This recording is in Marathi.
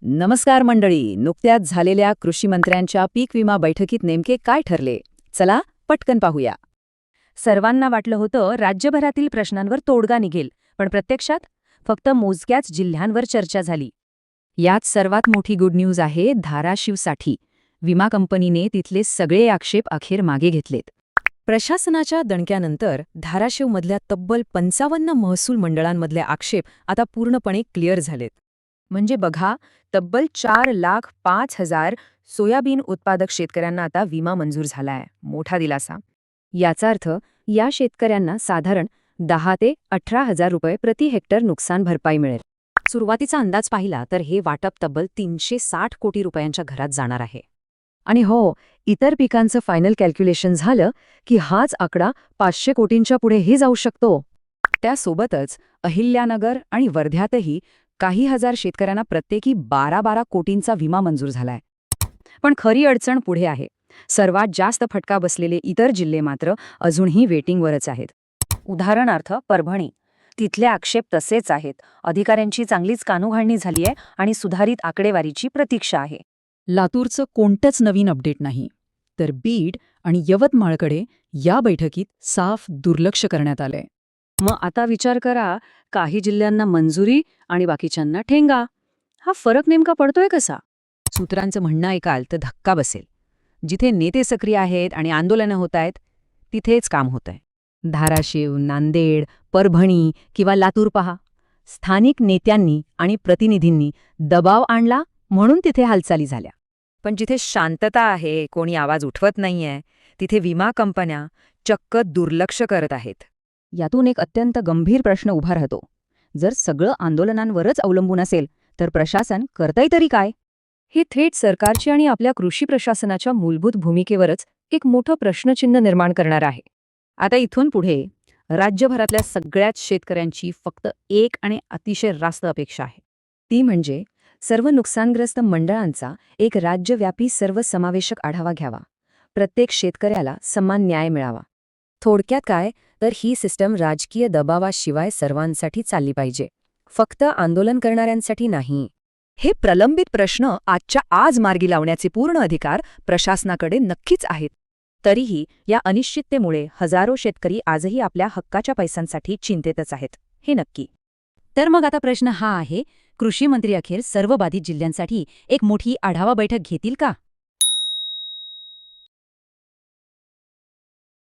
नमस्कार मंडळी. नुकत्याच झालेल्या कृषी मंत्र्यांच्या पीक विमा बैठकीत नेमके काय ठरले? चला पटकन पाहूया. सर्वांना वाटलं होतं राज्यभरातील प्रश्नांवर तोडगा निघेल, पण प्रत्यक्षात फक्त मोजक्याच जिल्ह्यांवर चर्चा झाली. यात सर्वात मोठी गुड न्यूज आहे धाराशिवसाठी. विमा कंपनीने तिथले सगळे आक्षेप अखेर मागे घेतलेत. प्रशासनाच्या दणक्यानंतर धाराशिवमधल्या तब्बल 55 महसूल मंडळांमधले आक्षेप आता पूर्णपणे क्लिअर झालेत. म्हणजे बघा, तब्बल 4,05,000 सोयाबीन उत्पादक शेतकऱ्यांना आता विमा मंजूर झालाय. मोठा दिलासा. याचा अर्थ या शेतकऱ्यांना साधारण 10 ते 18,000 रुपये प्रति हेक्टर नुकसान भरपाई मिळेल. सुरुवातीचा अंदाज पाहिला तर हे वाटप तब्बल 360 कोटी रुपयांच्या घरात जाणार आहे. आणि हो, इतर पिकांचं फायनल कॅल्क्युलेशन झालं की हाच आकडा 500 कोटींच्या पुढेही जाऊ शकतो. त्यासोबतच अहिल्यानगर आणि वर्ध्यातही काही हजार शेतकऱ्यांना प्रत्येकी 12-12 कोटींचा विमा मंजूर झालाय. पण खरी अडचण पुढे आहे. सर्वात जास्त फटका बसलेले इतर जिल्हे मात्र अजूनही वेटिंगवरच आहेत. उदाहरणार्थ परभणी. तिथले आक्षेप तसेच आहेत. अधिकाऱ्यांची चांगलीच कानूघालणी झाली आहे आणि सुधारित आकडेवारीची प्रतीक्षा आहे. लातूरचं कोणतंच नवीन अपडेट नाही. तर बीड आणि यवतमाळकडे या बैठकीत साफ दुर्लक्ष करण्यात आलंय. मग आता विचार करा, काही जिल्ह्यांना मंजुरी आणि बाकीच्यांना ठेंगा. हा फरक नेमका पडतोय कसा? सूत्रांचं म्हणणं ऐकाल तर धक्का बसेल. जिथे नेते सक्रिय आहेत आणि आंदोलनं होत आहेत तिथेच काम होतंय. धाराशिव, नांदेड, परभणी किंवा लातूर पहा. स्थानिक नेत्यांनी आणि प्रतिनिधींनी दबाव आणला म्हणून तिथे हालचाली झाल्या. पण जिथे शांतता आहे, कोणी आवाज उठवत नाहीये, तिथे विमा कंपन्या चक्क दुर्लक्ष करत आहेत. यातून एक अत्यंत गंभीर प्रश्न उभा राहतो. जर सगळं आंदोलनांवरच अवलंबून असेल तर प्रशासन करतंय तरी काय? हे थेट सरकारची आणि आपल्या कृषी प्रशासनाच्या मूलभूत भूमिकेवरच एक मोठं प्रश्नचिन्ह निर्माण करणार आहे. आता इथून पुढे राज्यभरातल्या सगळ्याच शेतकऱ्यांची फक्त एक आणि अतिशय रास्त अपेक्षा आहे. ती म्हणजे सर्व नुकसानग्रस्त मंडळांचा एक राज्यव्यापी सर्वसमावेशक आढावा घ्यावा. प्रत्येक शेतकऱ्याला समान न्याय मिळावा. थोडक्यात काय तर ही सिस्टम राजकीय दबावाशिवाय सर्वांसाठी चालली पाहिजे, फक्त आंदोलन करणाऱ्यांसाठी नाही. हे प्रलंबित प्रश्न आजच्या आज मार्गी लावण्याचे पूर्ण अधिकार प्रशासनाकडे नक्कीच आहेत. तरीही या अनिश्चिततेमुळे हजारो शेतकरी आजही आपल्या हक्काच्या पैशांसाठी चिंतेतच आहेत, हे नक्की. तर मग आता प्रश्न हा आहे, कृषी मंत्री अखेर सर्व बाधित जिल्ह्यांसाठी एक मोठी आढावा बैठक घेतील का?